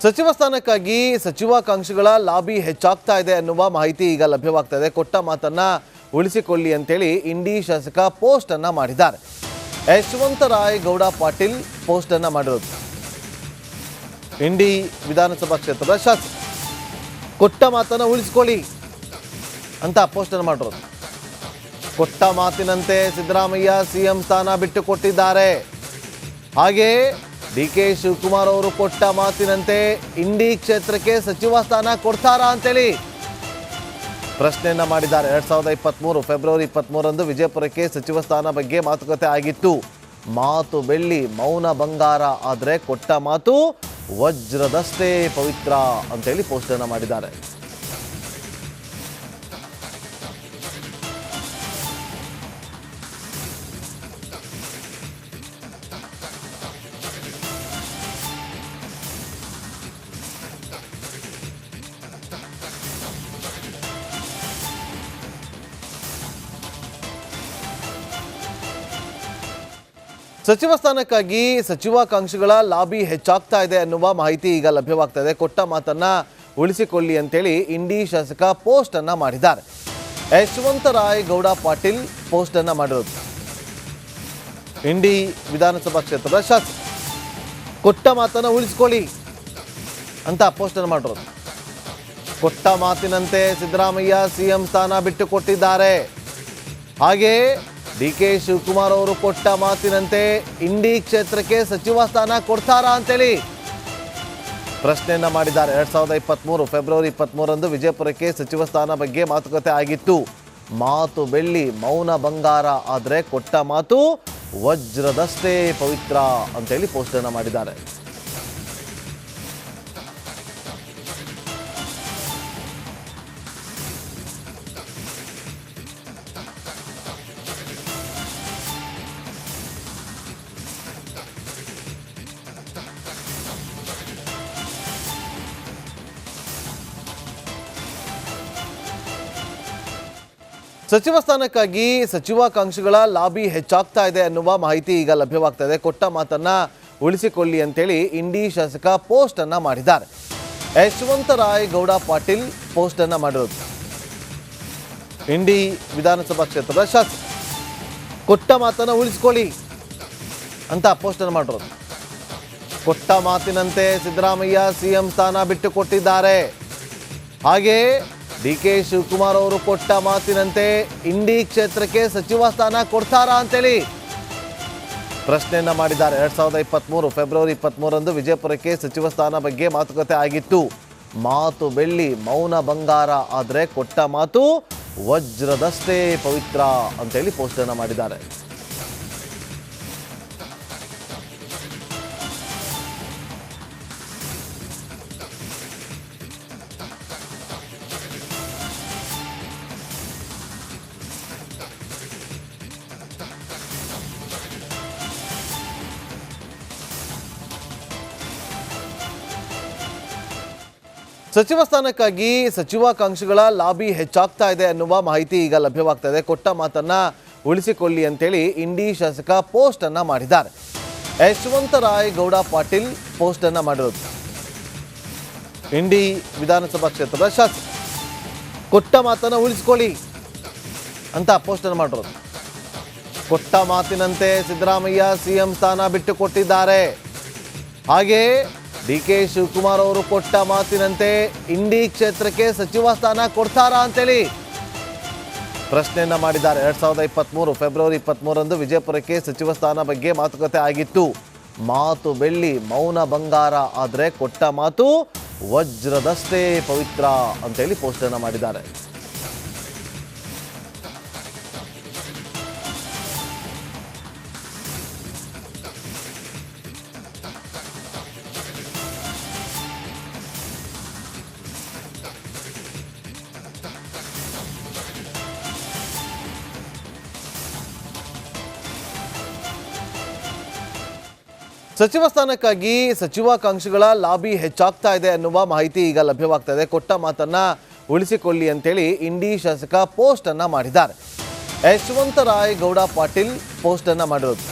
ಸಚಿವ ಸ್ಥಾನಕ್ಕಾಗಿ ಸಚಿವಾಕಾಂಕ್ಷಿಗಳ ಲಾಬಿ ಹೆಚ್ಚಾಗ್ತಾ ಇದೆ ಅನ್ನುವ ಮಾಹಿತಿ ಈಗ ಲಭ್ಯವಾಗ್ತಾ ಇದೆ. ಕೊಟ್ಟ ಮಾತನ್ನ ಉಳಿಸಿಕೊಳ್ಳಿ ಅಂತೇಳಿ ಇಂಡಿ ಶಾಸಕ ಪೋಸ್ಟ್ ಅನ್ನ ಮಾಡಿದ್ದಾರೆ. ಯಶವಂತರಾಯ ಗೌಡ ಪಾಟೀಲ್ ಪೋಸ್ಟ್ ಅನ್ನ ಮಾಡಿರೋದು. ಇಂಡಿ ವಿಧಾನಸಭಾ ಕ್ಷೇತ್ರದ ಶಾಸಕ ಕೊಟ್ಟ ಮಾತನ್ನ ಉಳಿಸಿಕೊಳ್ಳಿ ಅಂತ ಪೋಸ್ಟ್ ಅನ್ನು ಮಾಡಿರೋದು. ಕೊಟ್ಟ ಮಾತಿನಂತೆ ಸಿದ್ದರಾಮಯ್ಯ ಸಿಎಂ ಸ್ಥಾನ ಬಿಟ್ಟು ಕೊಟ್ಟಿದ್ದಾರೆ. ಹಾಗೆ ಡಿ.ಕೆ. ಶಿವಕುಮಾರ್ ಅವರು ಕೊಟ್ಟ ಮಾತಿನಂತೆ ಇಂಡಿ ಕ್ಷೇತ್ರಕ್ಕೆ ಸಚಿವ ಸ್ಥಾನ ಕೊಡ್ತಾರಾ ಅಂತೇಳಿ ಪ್ರಶ್ನೆಯನ್ನ ಮಾಡಿದ್ದಾರೆ. 2023 ಫೆಬ್ರವರಿ 23ರಂದು ವಿಜಯಪುರಕ್ಕೆ ಸಚಿವ ಸ್ಥಾನ ಬಗ್ಗೆ ಮಾತುಕತೆ ಆಗಿತ್ತು. ಮಾತು ಬೆಳ್ಳಿ, ಮೌನ ಬಂಗಾರ, ಆದರೆ ಕೊಟ್ಟ ಮಾತು ವಜ್ರದಷ್ಟೇ ಪವಿತ್ರ ಅಂತೇಳಿ ಪೋಸ್ಟ್ ಅನ್ನ ಮಾಡಿದ್ದಾರೆ. ಸಚಿವ ಸ್ಥಾನಕ್ಕಾಗಿ ಸಚಿವಾಕಾಂಕ್ಷಿಗಳ ಲಾಬಿ ಹೆಚ್ಚಾಗ್ತಾ ಇದೆ ಅನ್ನುವ ಮಾಹಿತಿ ಈಗ ಲಭ್ಯವಾಗ್ತಾ ಇದೆ. ಕೊಟ್ಟ ಮಾತನ್ನ ಉಳಿಸಿಕೊಳ್ಳಿ ಅಂತೇಳಿ ಇಂಡಿ ಶಾಸಕ ಪೋಸ್ಟ್ ಅನ್ನ ಮಾಡಿದ್ದಾರೆ. ಯಶವಂತರಾಯ ಗೌಡ ಪಾಟೀಲ್ ಪೋಸ್ಟ್ ಅನ್ನ ಮಾಡಿರೋದು. ಇಂಡಿ ವಿಧಾನಸಭಾ ಕ್ಷೇತ್ರದ ಶಾಸಕ ಕೊಟ್ಟ ಮಾತನ್ನ ಉಳಿಸಿಕೊಳ್ಳಿ ಅಂತ ಪೋಸ್ಟ್ ಅನ್ನ ಮಾಡಿರೋದು. ಕೊಟ್ಟ ಮಾತಿನಂತೆ ಸಿದ್ದರಾಮಯ್ಯ ಸಿಎಂ ಸ್ಥಾನ ಬಿಟ್ಟು ಕೊಟ್ಟಿದ್ದಾರೆ. ಹಾಗೆ ಡಿ.ಕೆ. ಶಿವಕುಮಾರ್ ಅವರು ಕೊಟ್ಟ ಮಾತಿನಂತೆ ಇಂಡಿ ಕ್ಷೇತ್ರಕ್ಕೆ ಸಚಿವ ಸ್ಥಾನ ಕೊಡ್ತಾರಾ ಅಂತೇಳಿ ಪ್ರಶ್ನೆಯನ್ನ ಮಾಡಿದ್ದಾರೆ. 2023 ಫೆಬ್ರವರಿ 23ರಂದು ವಿಜಯಪುರಕ್ಕೆ ಸಚಿವ ಸ್ಥಾನ ಬಗ್ಗೆ ಮಾತುಕತೆ ಆಗಿತ್ತು. ಮಾತು ಬೆಳ್ಳಿ, ಮೌನ ಬಂಗಾರ, ಆದರೆ ಕೊಟ್ಟ ಮಾತು ವಜ್ರದಷ್ಟೇ ಪವಿತ್ರ ಅಂತೇಳಿ ಪೋಸ್ಟ್ ಅನ್ನ ಮಾಡಿದ್ದಾರೆ. ಸಚಿವ ಸ್ಥಾನಕ್ಕಾಗಿ ಸಚಿವಾಕಾಂಕ್ಷಿಗಳ ಲಾಬಿ ಹೆಚ್ಚಾಗ್ತಾ ಇದೆ ಅನ್ನುವ ಮಾಹಿತಿ ಈಗ ಲಭ್ಯವಾಗ್ತಾ ಇದೆ. ಕೊಟ್ಟ ಮಾತನ್ನ ಉಳಿಸಿಕೊಳ್ಳಿ ಅಂತೇಳಿ ಇಂಡಿ ಶಾಸಕ ಪೋಸ್ಟ್ ಅನ್ನ ಮಾಡಿದ್ದಾರೆ. ಯಶವಂತರಾಯ ಗೌಡ ಪಾಟೀಲ್ ಪೋಸ್ಟ್ ಅನ್ನ ಮಾಡಿರೋದು. ಇಂಡಿ ವಿಧಾನಸಭಾ ಕ್ಷೇತ್ರದ ಶಾಸಕ ಕೊಟ್ಟ ಮಾತನ್ನ ಉಳಿಸಿಕೊಳ್ಳಿ ಅಂತ ಪೋಸ್ಟ್ ಅನ್ನು ಮಾಡಿರೋದು. ಕೊಟ್ಟ ಮಾತಿನಂತೆ ಸಿದ್ದರಾಮಯ್ಯ ಸಿಎಂ ಸ್ಥಾನ ಬಿಟ್ಟು ಕೊಟ್ಟಿದ್ದಾರೆ. ಹಾಗೆ ಡಿ.ಕೆ. ಶಿವಕುಮಾರ್ ಅವರು ಕೊಟ್ಟ ಮಾತಿನಂತೆ ಇಂಡಿ ಕ್ಷೇತ್ರಕ್ಕೆ ಸಚಿವ ಸ್ಥಾನ ಕೊಡ್ತಾರಾ ಅಂತೇಳಿ ಪ್ರಶ್ನೆಯನ್ನ ಮಾಡಿದ್ದಾರೆ. 2023 ಫೆಬ್ರವರಿ 23ರಂದು ವಿಜಯಪುರಕ್ಕೆ ಸಚಿವ ಸ್ಥಾನ ಬಗ್ಗೆ ಮಾತುಕತೆ ಆಗಿತ್ತು. ಮಾತು ಬೆಳ್ಳಿ, ಮೌನ ಬಂಗಾರ, ಆದರೆ ಕೊಟ್ಟ ಮಾತು ವಜ್ರದಷ್ಟೇ ಪವಿತ್ರ ಅಂತೇಳಿ ಪೋಸ್ಟ್ ಅನ್ನ ಮಾಡಿದ್ದಾರೆ. ಸಚಿವ ಸ್ಥಾನಕ್ಕಾಗಿ ಸಚಿವಾಕಾಂಕ್ಷಿಗಳ ಲಾಬಿ ಹೆಚ್ಚಾಗ್ತಾ ಇದೆ ಅನ್ನುವ ಮಾಹಿತಿ ಈಗ ಲಭ್ಯವಾಗ್ತಾ ಇದೆ. ಕೊಟ್ಟ ಮಾತನ್ನ ಉಳಿಸಿಕೊಳ್ಳಿ ಅಂತೇಳಿ ಇಂಡಿ ಶಾಸಕ ಪೋಸ್ಟ್ ಅನ್ನ ಮಾಡಿದ್ದಾರೆ. ಯಶವಂತರಾಯ ಗೌಡ ಪಾಟೀಲ್ ಪೋಸ್ಟ್ ಅನ್ನ ಮಾಡಿರೋದು. ಇಂಡಿ ವಿಧಾನಸಭಾ ಕ್ಷೇತ್ರದ ಶಾಸಕ ಕೊಟ್ಟ ಮಾತನ್ನ ಉಳಿಸಿಕೊಳ್ಳಿ ಅಂತ ಪೋಸ್ಟ್ ಅನ್ನ ಮಾಡಿರೋದು. ಕೊಟ್ಟ ಮಾತಿನಂತೆ ಸಿದ್ದರಾಮಯ್ಯ ಸಿಎಂ ಸ್ಥಾನ ಬಿಟ್ಟು ಕೊಟ್ಟಿದ್ದಾರೆ. ಹಾಗೆ ಡಿ.ಕೆ. ಶಿವಕುಮಾರ್ ಅವರು ಕೊಟ್ಟ ಮಾತಿನಂತೆ ಇಂಡಿ ಕ್ಷೇತ್ರಕ್ಕೆ ಸಚಿವ ಸ್ಥಾನ ಕೊಡ್ತಾರಾ ಅಂತೇಳಿ ಪ್ರಶ್ನೆಯನ್ನ ಮಾಡಿದ್ದಾರೆ. 2023 ಫೆಬ್ರವರಿ 23ರಂದು ವಿಜಯಪುರಕ್ಕೆ ಸಚಿವ ಸ್ಥಾನ ಬಗ್ಗೆ ಮಾತುಕತೆ ಆಗಿತ್ತು. ಮಾತು ಬೆಳ್ಳಿ, ಮೌನ ಬಂಗಾರ, ಆದರೆ ಕೊಟ್ಟ ಮಾತು ವಜ್ರದಷ್ಟೇ ಪವಿತ್ರ ಅಂತೇಳಿ ಪೋಸ್ಟ್ ಅನ್ನ ಮಾಡಿದ್ದಾರೆ. ಸಚಿವ ಸ್ಥಾನಕ್ಕಾಗಿ ಸಚಿವಾಕಾಂಕ್ಷಿಗಳ ಲಾಬಿ ಹೆಚ್ಚಾಗ್ತಾ ಇದೆ ಅನ್ನುವ ಮಾಹಿತಿ ಈಗ ಲಭ್ಯವಾಗ್ತಾ ಇದೆ. ಕೊಟ್ಟ ಮಾತನ್ನ ಉಳಿಸಿಕೊಳ್ಳಿ ಅಂತೇಳಿ ಇಂಡಿ ಶಾಸಕ ಪೋಸ್ಟ್ ಅನ್ನ ಮಾಡಿದ್ದಾರೆ. ಯಶವಂತರಾಯ ಗೌಡ ಪಾಟೀಲ್ ಪೋಸ್ಟ್ ಅನ್ನ ಮಾಡಿರೋದು.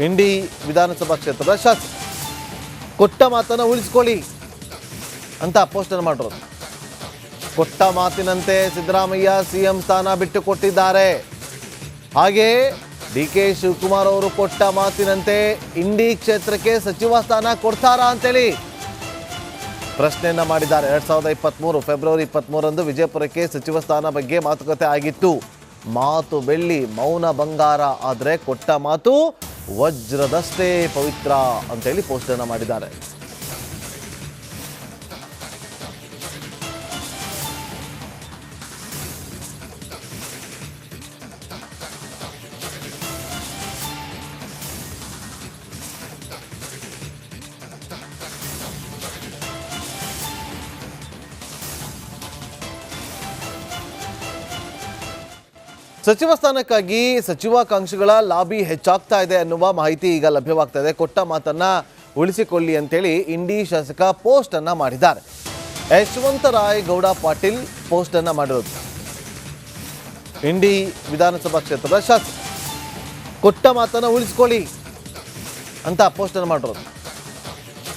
ಇಂಡಿ ವಿಧಾನಸಭಾ ಕ್ಷೇತ್ರದ ಶಾಸಕ ಕೊಟ್ಟ ಮಾತನ್ನು ಉಳಿಸ್ಕೊಳ್ಳಿ ಅಂತ ಪೋಸ್ಟನ್ನು ಮಾಡಿರೋದು. ಕೊಟ್ಟ ಮಾತಿನಂತೆ ಸಿದ್ದರಾಮಯ್ಯ ಸಿಎಂ ಸ್ಥಾನ ಬಿಟ್ಟು ಕೊಟ್ಟಿದ್ದಾರೆ. ಹಾಗೆ ಡಿ.ಕೆ. ಶಿವಕುಮಾರ್ ಅವರು ಕೊಟ್ಟ ಮಾತಿನಂತೆ ಇಂಡಿ ಕ್ಷೇತ್ರಕ್ಕೆ ಸಚಿವ ಸ್ಥಾನ ಕೊಡ್ತಾರಾ ಅಂತೇಳಿ ಪ್ರಶ್ನೆಯನ್ನ ಮಾಡಿದ್ದಾರೆ. 2023 ಫೆಬ್ರವರಿ 23ರಂದು ವಿಜಯಪುರಕ್ಕೆ ಸಚಿವ ಸ್ಥಾನ ಬಗ್ಗೆ ಮಾತುಕತೆ ಆಗಿತ್ತು. ಮಾತು ಬೆಳ್ಳಿ ಮೌನ ಬಂಗಾರ, ಆದರೆ ಕೊಟ್ಟ ಮಾತು ವಜ್ರದಷ್ಟೇ ಪವಿತ್ರ ಅಂತೇಳಿ ಪೋಸ್ಟನ್ನು ಮಾಡಿದ್ದಾರೆ. ಸಚಿವ ಸ್ಥಾನಕ್ಕಾಗಿ ಸಚಿವಾಕಾಂಕ್ಷಿಗಳ ಲಾಬಿ ಹೆಚ್ಚಾಗ್ತಾ ಇದೆ ಅನ್ನುವ ಮಾಹಿತಿ ಈಗ ಲಭ್ಯವಾಗ್ತಾ ಇದೆ. ಕೊಟ್ಟ ಮಾತನ್ನ ಉಳಿಸಿಕೊಳ್ಳಿ ಅಂತೇಳಿ ಇಂಡಿ ಶಾಸಕ ಪೋಸ್ಟ್ ಅನ್ನ ಮಾಡಿದ್ದಾರೆ. ಯಶವಂತರಾಯ ಗೌಡ ಪಾಟೀಲ್ ಪೋಸ್ಟ್ ಅನ್ನ ಮಾಡಿರೋದು. ಇಂಡಿ ವಿಧಾನಸಭಾ ಕ್ಷೇತ್ರದ ಶಾಸಕ ಕೊಟ್ಟ ಮಾತನ್ನ ಉಳಿಸಿಕೊಳ್ಳಿ ಅಂತ ಪೋಸ್ಟ್ ಅನ್ನ ಮಾಡಿರೋದು.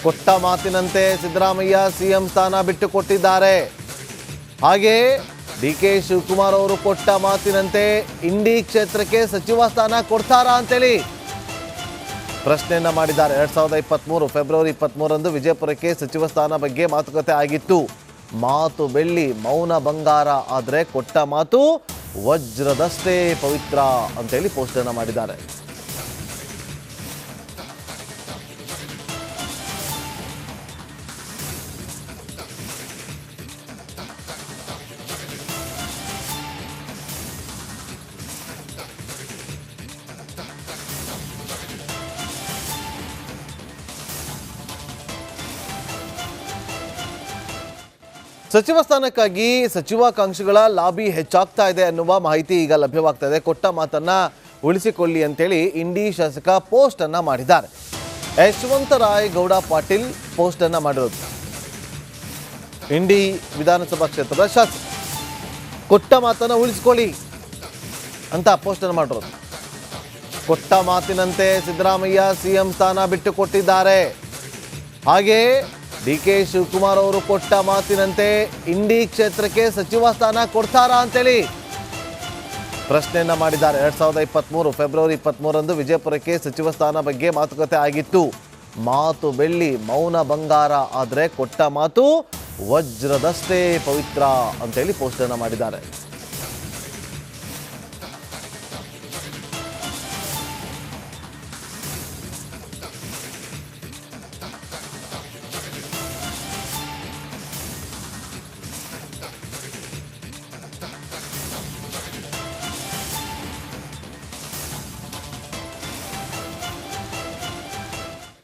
ಕೊಟ್ಟ ಮಾತಿನಂತೆ ಸಿದ್ದರಾಮಯ್ಯ ಸಿಎಂ ಸ್ಥಾನ ಬಿಟ್ಟು ಕೊಟ್ಟಿದ್ದಾರೆ. ಹಾಗೆ ಡಿ.ಕೆ. ಶಿವಕುಮಾರ್ ಅವರು ಕೊಟ್ಟ ಮಾತಿನಂತೆ ಇಂಡಿ ಕ್ಷೇತ್ರಕ್ಕೆ ಸಚಿವ ಸ್ಥಾನ ಕೊಡ್ತಾರಾ ಅಂತೇಳಿ ಪ್ರಶ್ನೆಯನ್ನ ಮಾಡಿದ್ದಾರೆ. 2023 ಫೆಬ್ರವರಿ 23ರಂದು ವಿಜಯಪುರಕ್ಕೆ ಸಚಿವ ಸ್ಥಾನ ಬಗ್ಗೆ ಮಾತುಕತೆ ಆಗಿತ್ತು. ಮಾತು ಬೆಳ್ಳಿ ಮೌನ ಬಂಗಾರ, ಆದರೆ ಕೊಟ್ಟ ಮಾತು ವಜ್ರದಷ್ಟೇ ಪವಿತ್ರ ಅಂತೇಳಿ ಪೋಸ್ಟನ್ನು ಮಾಡಿದ್ದಾರೆ. ಸಚಿವ ಸ್ಥಾನಕ್ಕಾಗಿ ಸಚಿವಾಕಾಂಕ್ಷಿಗಳ ಲಾಬಿ ಹೆಚ್ಚಾಗ್ತಾ ಇದೆ ಅನ್ನುವ ಮಾಹಿತಿ ಈಗ ಲಭ್ಯವಾಗ್ತಾ ಇದೆ. ಕೊಟ್ಟ ಮಾತನ್ನ ಉಳಿಸಿಕೊಳ್ಳಿ ಅಂತೇಳಿ ಇಂಡಿ ಶಾಸಕ ಪೋಸ್ಟ್ ಅನ್ನ ಮಾಡಿದ್ದಾರೆ. ಯಶವಂತರಾಯ ಗೌಡ ಪಾಟೀಲ್ ಪೋಸ್ಟ್ ಅನ್ನ ಮಾಡಿರೋದು. ಇಂಡಿ ವಿಧಾನಸಭಾ ಕ್ಷೇತ್ರದ ಶಾಸಕ ಕೊಟ್ಟ ಮಾತನ್ನ ಉಳಿಸಿಕೊಳ್ಳಿ ಅಂತ ಪೋಸ್ಟ್ ಅನ್ನ ಮಾಡಿರೋದು. ಕೊಟ್ಟ ಮಾತಿನಂತೆ ಸಿದ್ದರಾಮಯ್ಯ ಸಿಎಂ ಸ್ಥಾನ ಬಿಟ್ಟು ಕೊಟ್ಟಿದ್ದಾರೆ. ಹಾಗೆ ಡಿ.ಕೆ. ಶಿವಕುಮಾರ್ ಅವರು ಕೊಟ್ಟ ಮಾತಿನಂತೆ ಇಂಡಿ ಕ್ಷೇತ್ರಕ್ಕೆ ಸಚಿವ ಸ್ಥಾನ ಕೊಡ್ತಾರಾ ಅಂತೇಳಿ ಪ್ರಶ್ನೆಯನ್ನ ಮಾಡಿದ್ದಾರೆ. 2023 ಫೆಬ್ರವರಿ 23ರಂದು ವಿಜಯಪುರಕ್ಕೆ ಸಚಿವ ಸ್ಥಾನ ಬಗ್ಗೆ ಮಾತುಕತೆ ಆಗಿತ್ತು. ಮಾತು ಬೆಳ್ಳಿ ಮೌನ ಬಂಗಾರ, ಆದರೆ ಕೊಟ್ಟ ಮಾತು ವಜ್ರದಷ್ಟೇ ಪವಿತ್ರ ಅಂತೇಳಿ ಪೋಸ್ಟನ್ನು ಮಾಡಿದ್ದಾರೆ.